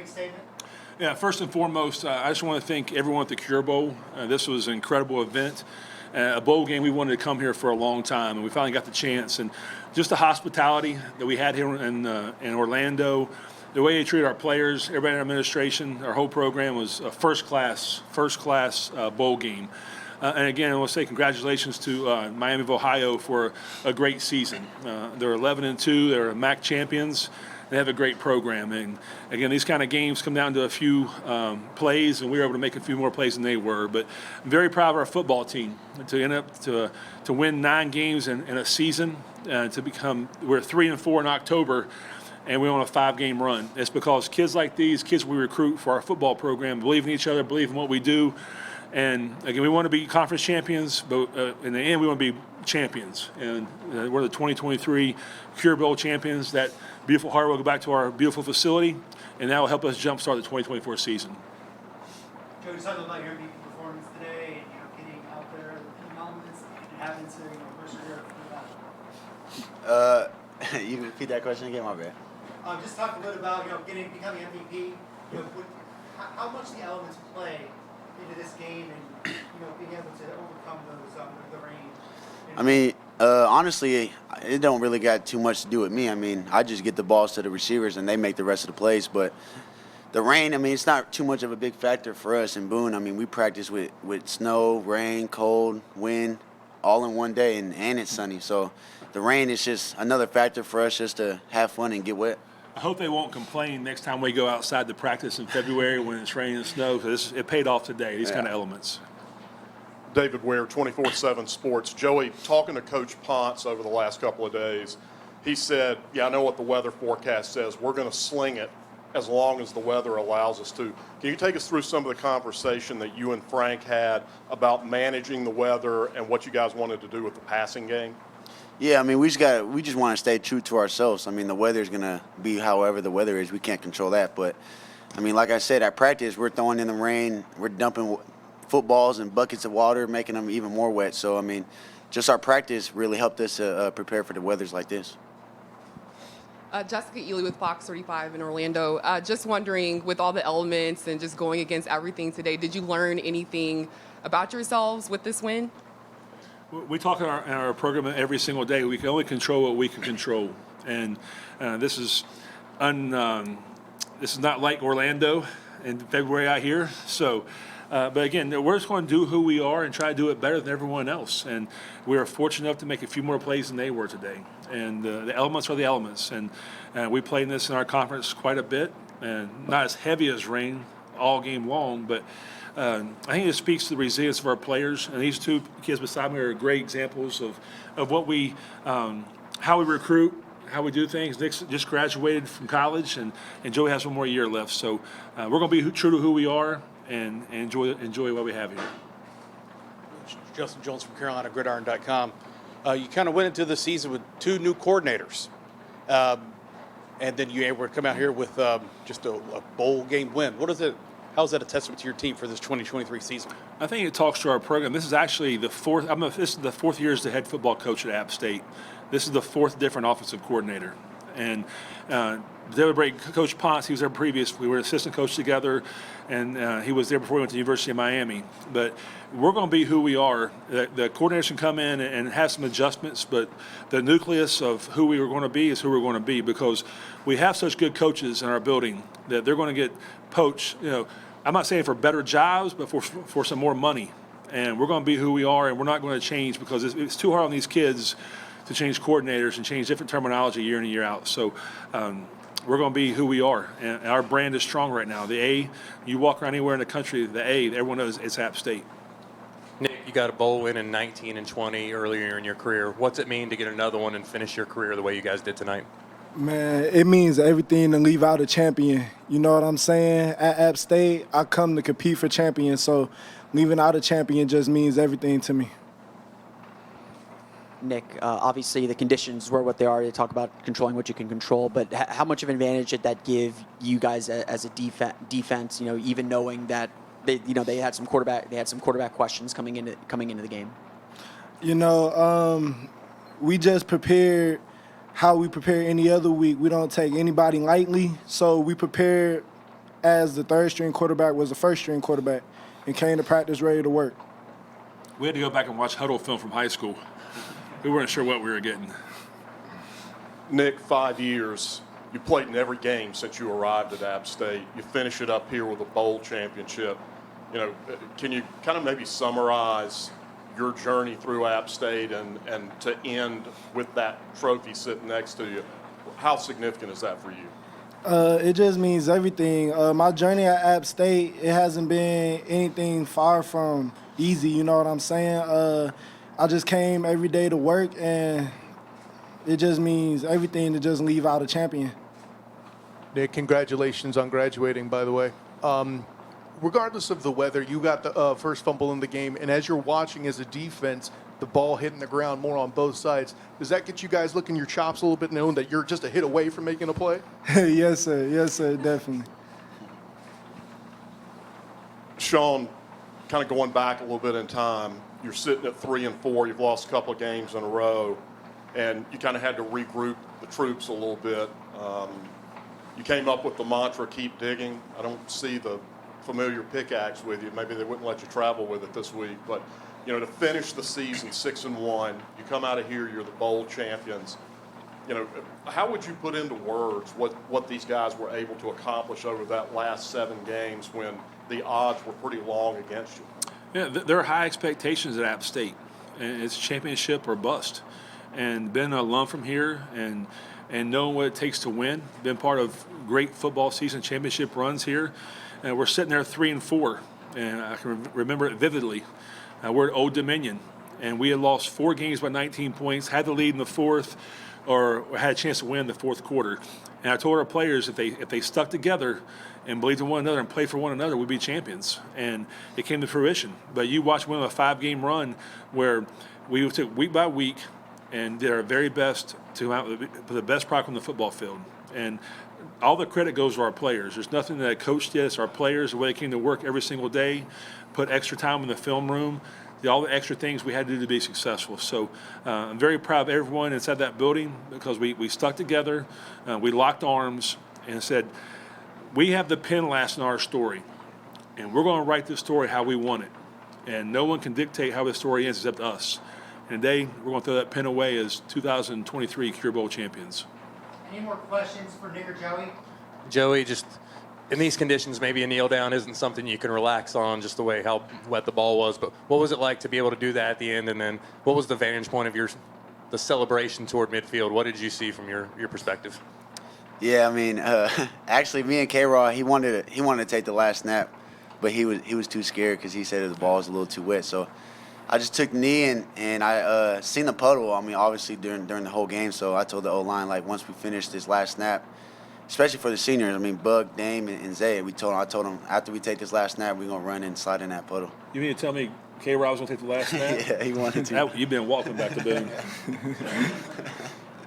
statement? Yeah, first and foremost, I just want to thank everyone at the Cure Bowl. This was an incredible event. A bowl game we wanted to come here for a long time, and we finally got the chance. And just the hospitality that we had here in Orlando, the way they treated our players, everybody in our administration, our whole program was a first-class bowl game. And again, I want to say congratulations to Miami of Ohio for a great season. They're 11-2. They're MAC champions. They have a great program. And again, these kind of games come down to a few plays, and we were able to make a few more plays than they were. But I'm very proud of our football team to end up to win 9 games in a season, we're 3-4 in October, and we on a 5-game run. It's because kids like these, kids we recruit for our football program, believe in each other, believe in what we do. And again, we want to be conference champions, but in the end, we want to be champions. And we're the 2023 Cure Bowl champions. That beautiful heart will go back to our beautiful facility, and that will help us jumpstart the 2024 season. Joe, just talking about your MVP performance today, and getting out there, the team elements, and having to persevere through that. You can repeat that question again, my bad. Just talk a bit about becoming MVP. How much the elements play into this game, and being able to overcome those the rain. I mean, honestly, it don't really got too much to do with me. I mean, I just get the balls to the receivers, and they make the rest of the plays. But the rain, I mean, it's not too much of a big factor for us in Boone. I mean, we practice with snow, rain, cold, wind, all in one day, and it's sunny. So the rain is just another factor for us just to have fun and get wet. I hope they won't complain next time we go outside to practice in February when it's raining and snow, because it paid off today, these kind of elements. David Ware, 24/7 Sports. Joey, talking to Coach Ponce over the last couple of days, he said, yeah, I know what the weather forecast says. We're going to sling it as long as the weather allows us to. Can you take us through some of the conversation that you and Frank had about managing the weather and what you guys wanted to do with the passing game? Yeah, I mean, we just want to stay true to ourselves. I mean, the weather's going to be however the weather is. We can't control that. But, I mean, like I said, at practice, we're throwing in the rain. We're dumping footballs and buckets of water, making them even more wet. So, I mean, just our practice really helped us prepare for the weathers like this. Jessica Ely with Fox 35 in Orlando. Just wondering, with all the elements and just going against everything today, did you learn anything about yourselves with this win? We talk in our program every single day. We can only control what we can control, and this is not like Orlando in February out here. So, but again, we're just going to do who we are and try to do it better than everyone else. And we are fortunate enough to make a few more plays than they were today. And the elements are the elements, and we played in this in our conference quite a bit, and not as heavy as rain all game long, but. I think it speaks to the resilience of our players, and these two kids beside me are great examples of what we, how we recruit, how we do things. Nick's just graduated from college, and Joey has one more year left. So we're going to be true to who we are and enjoy what we have here. Justin Jones from CarolinaGridiron.com. You kind of went into the season with 2 new coordinators, and then you were able to come out here with just a bowl game win. How is that a testament to your team for this 2023 season? I think it talks to our program. This is actually the fourth. This is the 4th year as the head football coach at App State. This is the 4th different offensive coordinator, and celebrate Coach Ponce. He was there previously. We were assistant coach together, and he was there before we went to the University of Miami. But we're going to be who we are. The coordinators can come in and have some adjustments, but the nucleus of who we are going to be is who we're going to be, because we have such good coaches in our building that they're going to get poached. I'm not saying for better jobs, but for some more money. And we're going to be who we are, and we're not going to change, because it's too hard on these kids to change coordinators and change different terminology year in and year out. So we're going to be who we are, and our brand is strong right now. The A, you walk around anywhere in the country, the A, everyone knows it's App State. Nick, you got a bowl win in 19 and 20 earlier in your career. What's it mean to get another one and finish your career the way you guys did tonight? Man, it means everything to leave out a champion. You know what I'm saying? At App State, I come to compete for champions, so leaving out a champion just means everything to me. Nick, obviously the conditions were what they are. They talk about controlling what you can control, but how much of an advantage did that give you guys as a defense? Even knowing that they had some quarterback questions coming into the game. We just prepared how we prepare any other week. We don't take anybody lightly, so we prepared as the third string quarterback was the first string quarterback and came to practice ready to work. We had to go back and watch huddle film from high school. We weren't sure what we were getting. Nick, 5 years. You played in every game since you arrived at App State. You finish it up here with a bowl championship. You know, can you kind of maybe summarize your journey through App State and to end with that trophy sitting next to you? How significant is that for you? It just means everything. My journey at App State, it hasn't been anything far from easy, you know what I'm saying? I just came every day to work, and it just means everything to just leave out a champion. Nick, congratulations on graduating, by the way. Regardless of the weather, you got the first fumble in the game, and as you're watching as a defense, the ball hitting the ground more on both sides, does that get you guys looking your chops a little bit, knowing that you're just a hit away from making a play? Yes, sir. Yes, sir, definitely. Shawn, kind of going back a little bit in time, you're sitting at 3-4. You've lost a couple of games in a row, and you kind of had to regroup the troops a little bit. You came up with the mantra, keep digging. I don't see the familiar pickaxe with you. Maybe they wouldn't let you travel with it this week. But, you know, to finish the season 6-1, you come out of here, you're the bowl champions. You know, how would you put into words what these guys were able to accomplish over that last 7 games when the odds were pretty long against you? Yeah, there are high expectations at App State, and it's championship or bust. And being an alum from here and knowing what it takes to win, been part of great football season championship runs here, and we're sitting there 3-4, and I can remember it vividly. We're at Old Dominion, and we had lost 4 games by 19 points, had the lead in the fourth, or had a chance to win the fourth quarter. And I told our players if they stuck together and believed in one another and played for one another, we'd be champions. And it came to fruition. But you watch one of a 5-game run where we took week by week and did our very best to come out with the best product on the football field. And all the credit goes to our players. There's nothing that a coach did. It's our players, the way they came to work every single day, put extra time in the film room, did all the extra things we had to do to be successful. So I'm very proud of everyone inside that building because we stuck together, we locked arms, and said, we have the pen last in our story, and we're going to write this story how we want it. And no one can dictate how this story ends except us. And today, we're going to throw that pen away as 2023 Cure Bowl champions. Any more questions for Nick or Joey? Joey, just in these conditions, maybe a kneel down isn't something you can relax on, just the way how wet the ball was. But what was it like to be able to do that at the end? And then what was the vantage point of the celebration toward midfield? What did you see from your perspective? Yeah, I mean, actually, me and K-Raw, he wanted to take the last snap, but he was too scared because he said the ball was a little too wet. So I just took the knee and I seen the puddle. I mean, obviously during the whole game. So I told the O-line, like, once we finish this last snap, especially for the seniors, I mean, Bug, Dame, and Zay, I told them after we take this last snap, we're gonna run and slide in that puddle. You mean to tell me K-Rob was going to take the last snap? Yeah, he wanted to. You've been walking back to Boone.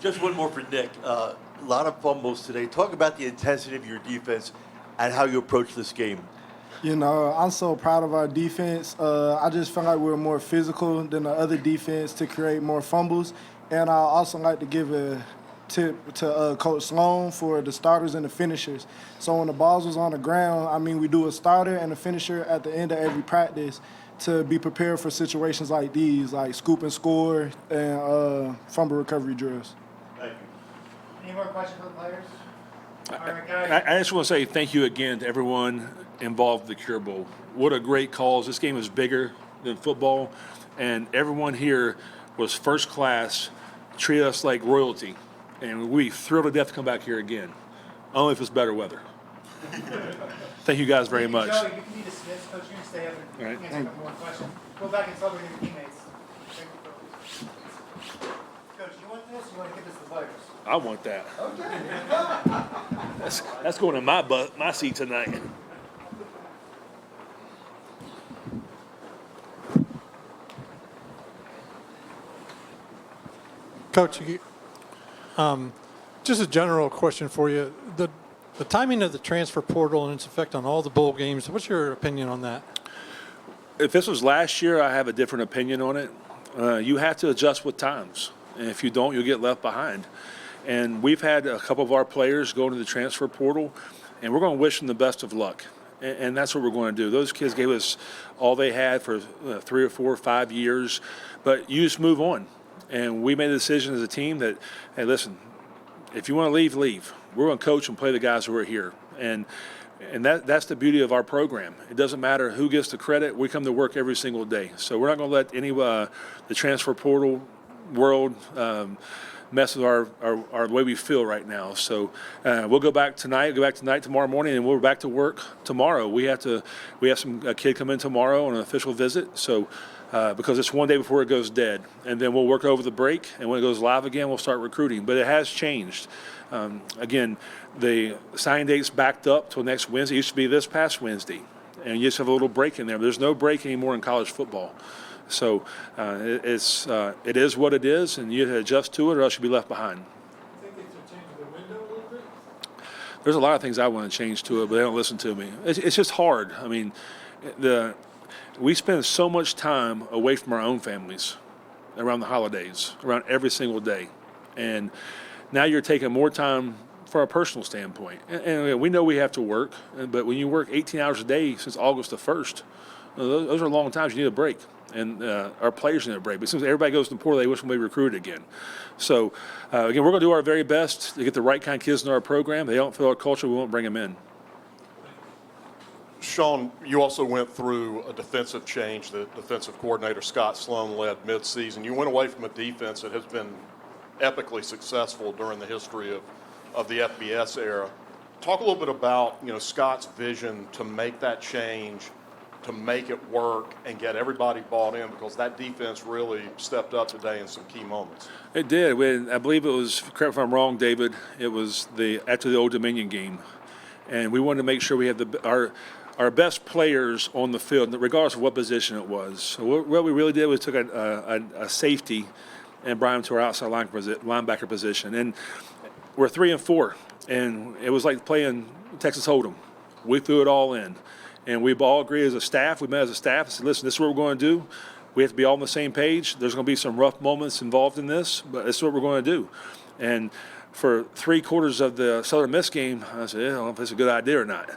Just one more for Nick. A lot of fumbles today. Talk about the intensity of your defense and how you approach this game. You know, I'm so proud of our defense. I just feel like we're more physical than the other defense to create more fumbles. And I also like to give a tip to Coach Sloan for the starters and the finishers. So when the balls was on the ground, I mean, we do a starter and a finisher at the end of every practice to be prepared for situations like these, like scoop and score and fumble recovery drills. Thank you. Any more questions for the players? All right, guys. I just want to say thank you again to everyone involved in the Cure Bowl. What a great cause. This game is bigger than football, and everyone here was first class, treated us like royalty, and we thrilled to death to come back here again, only if it's better weather. Thank you guys very much. Joey, you can be dismissed. Coach, you can stay up and All right. answer a couple more questions. Go back and celebrate your teammates. Coach, you want this? Or you want to give this to the players? I want that. That's going in my seat tonight. Coach, just a general question for you. The timing of the transfer portal and its effect on all the bowl games, what's your opinion on that? If this was last year, I have a different opinion on it. You have to adjust with times. And if you don't, you'll get left behind. And we've had a couple of our players go into the transfer portal, and we're going to wish them the best of luck. And that's what we're going to do. Those kids gave us all they had for 3 or 4 or 5 years, but you just move on. And we made a decision as a team that, hey, listen, if you want to leave, leave. We're going to coach and play the guys who are here. And that's the beauty of our program. It doesn't matter who gets the credit. We come to work every single day. So we're not going to let any the transfer portal world mess with our way we feel right now. So we'll go back tonight tomorrow morning, and we're back to work tomorrow. We have a kid come in tomorrow on an official visit. So because it's one day before it goes dead, and then we'll work over the break, and when it goes live again, we'll start recruiting. But it has changed. Again, the signing date's backed up till next Wednesday. It used to be this past Wednesday, and you just have a little break in there. There's no break anymore in college football. So it is what it is, and you have to adjust to it, or else you'll be left behind. There's a lot of things I want to change to it, but they don't listen to me. It's just hard. I mean, we spend so much time away from our own families around the holidays, around every single day. And now you're taking more time from a personal standpoint. And we know we have to work, but when you work 18 hours a day since August the 1st, those are long times. You need a break. And our players need a break. But as soon as everybody goes to the portal, they wish we recruited again. So, again, we're going to do our very best to get the right kind of kids in our program. They don't feel our culture, we won't bring them in. Shawn, you also went through a defensive change that defensive coordinator Scott Sloan led midseason. You went away from a defense that has been epically successful during the history of the FBS era. Talk a little bit about Scott's vision to make that change, to make it work and get everybody bought in, because that defense really stepped up today in some key moments. It did. I believe it was, correct if I'm wrong, David, it was after the Old Dominion game. And we wanted to make sure we had our best players on the field, regardless of what position it was. So what we really did was took a safety and brought him to our outside linebacker position. And we're 3-4, and it was like playing Texas Hold'em. We threw it all in. And we all agreed as a staff, we met as a staff and said, listen, this is what we're going to do. We have to be all on the same page. There's going to be some rough moments involved in this, but this is what we're going to do. And for 3 quarters of the Southern Miss game, I said, I don't know if it's a good idea or not.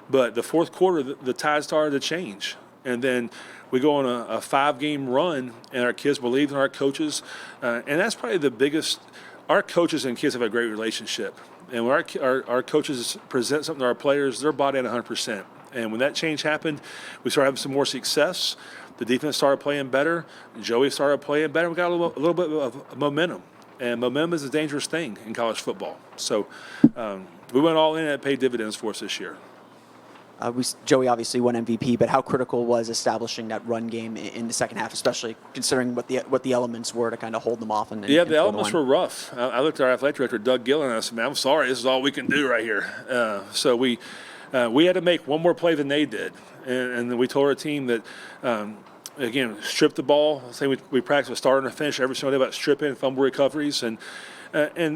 But the fourth quarter, the tide started to change. And then we go on a 5-game run, and our kids believed in our coaches. And that's probably the biggest. Our coaches and kids have a great relationship. And when our coaches present something to our players, they're bought in 100%. And when that change happened, we started having some more success. The defense started playing better. Joey started playing better. We got a little bit of momentum. And momentum is a dangerous thing in college football. So we went all in, and it paid dividends for us this year. Joey obviously won MVP, but how critical was establishing that run game in the second half, especially considering what the elements were to kind of hold them off? And the elements were rough. I looked at our athletic director, Doug Gillen, and I said, man, I'm sorry, this is all we can do right here. So we had to make one more play than they did. And then we told our team that, again, strip the ball. Say we practice a start and a finish every single day about stripping, fumble recoveries, and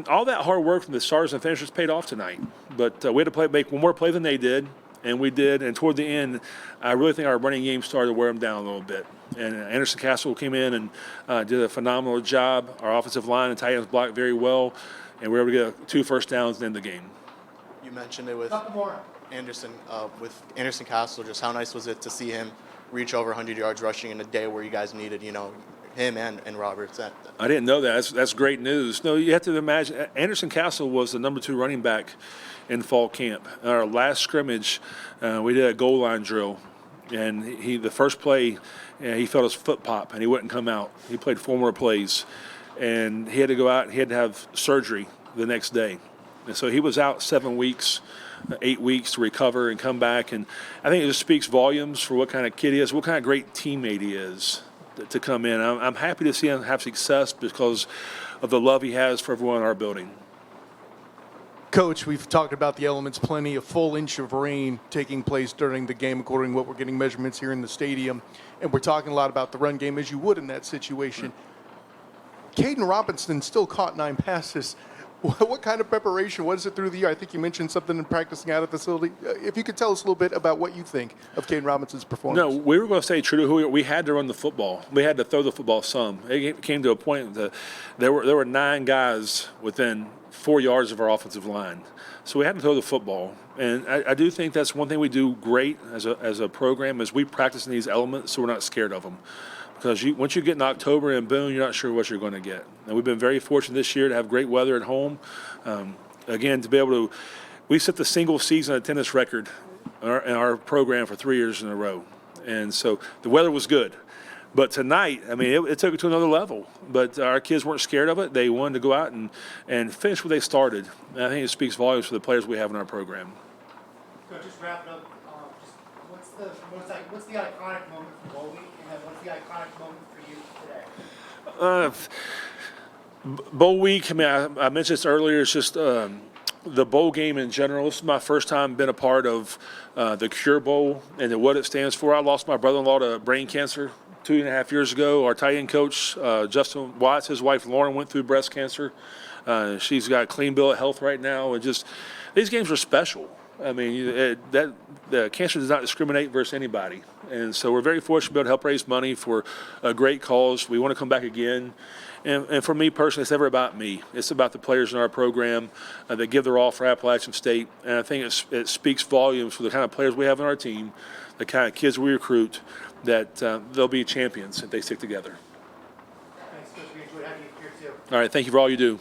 all that hard work from the starters and finishers paid off tonight. But we had to make one more play than they did. And we did, and toward the end, I really think our running game started to wear them down a little bit. And Anderson Castle came in and did a phenomenal job. Our offensive line and tight ends blocked very well, and we were able to get 2 first downs and end the game. You mentioned it with Anderson Castle. Just how nice was it to see him reach over 100 yards rushing in a day where you guys needed, him and Roberts? I didn't know that. That's great news. No, you have to imagine, Anderson Castle was the number 2 running back in fall camp. In our last scrimmage, we did a goal line drill, and the first play, he felt his foot pop, and he wouldn't come out. He played 4 more plays, and he had to go out, and he had to have surgery the next day. And so he was out 7 weeks, 8 weeks to recover and come back, and I think it just speaks volumes for what kind of kid he is, what kind of great teammate he is to come in. I'm happy to see him have success because of the love he has for everyone in our building. Coach, we've talked about the elements plenty. A full inch of rain taking place during the game, according to what we're getting measurements here in the stadium. And we're talking a lot about the run game, as you would in that situation. Caden Robinson still caught 9 passes. What kind of preparation? What is it through the year? I think you mentioned something in practicing out at the facility. If you could tell us a little bit about what you think of Kane Robinson's performance. No, we were going to stay true to who we had to run the football. We had to throw the football some. It came to a point that there were 9 guys within 4 yards of our offensive line. So we had to throw the football. And I do think that's one thing we do great as a program is we practice in these elements so we're not scared of them. Because once you get in October in Boone, you're not sure what you're going to get. And we've been very fortunate this year to have great weather at home. Again, to be able to, we set the single season attendance record in our program for 3 years in a row. And so the weather was good. But tonight, I mean, it took it to another level. But our kids weren't scared of it. They wanted to go out and finish what they started. And I think it speaks volumes for the players we have in our program. So just wrap it up. Just what's the iconic moment from bowl week, and then what's the iconic moment for you today? Bowl week, I mean, I mentioned this earlier, it's just the bowl game in general. This is my first time being a part of the Cure Bowl and what it stands for. I lost my brother-in-law to brain cancer 2.5 years ago. Our tight end coach, Justin Watts, his wife Lauren went through breast cancer. She's got a clean bill of health right now. And just these games are special. I mean, the cancer does not discriminate versus anybody. And so we're very fortunate to be able to help raise money for a great cause. We want to come back again. And for me personally, it's never about me. It's about the players in our program that give their all for Appalachian State. And I think it speaks volumes for the kind of players we have on our team, the kind of kids we recruit, that they'll be champions if they stick together. Thanks, Coach. We enjoyed having you here, too. All right, thank you for all you do.